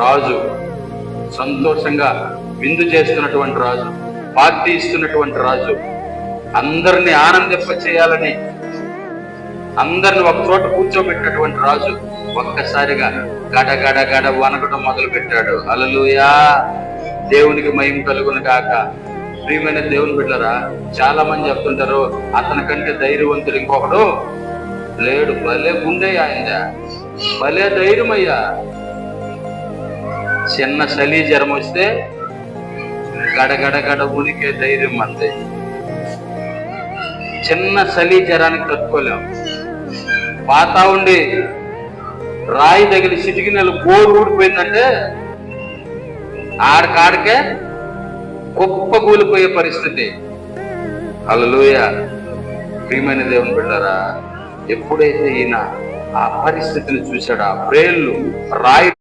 రాజు, సంతోషంగా విందు చేస్తున్నటువంటి రాజు, పార్టీ ఇస్తున్నటువంటి రాజు, అందరినీ ఆనందింప చేయాలని అందరిని ఒక చోట కూర్చోబెట్టినటువంటి రాజు ఒక్కసారిగా గడ గడ వనకడం మొదలు పెట్టాడు. హల్లెలూయా, దేవునికి మహిమ కలుగును గాక. ప్రియమైన దేవుని బిడ్డలారా, చాలా మంది చెప్తుంటారు అతని కంటే ధైర్యవంతుడు ఇంకొకడు లేడు. భలే గుండె ఆయనదా, భలే ధైర్యం అయ్యా. చిన్న చలి జ్వరం వస్తే గడ ఉనికే ధైర్యం అంతే. చిన్న చలి జ్వరానికి తట్టుకోలేం. పాతా ఉండి రాయి తగిలి చిటికి నెల గోరు ఊడిపోయిందంటే ఆడకాడకే గొప్ప కూలిపోయే పరిస్థితి. హల్లెలూయా, ప్రియమైన దేవుని బిడ్డలారా, ఎప్పుడైతే ఈయన ఆ పరిస్థితిని చూశాడు, ఆ ప్రేళ్ళు రాయి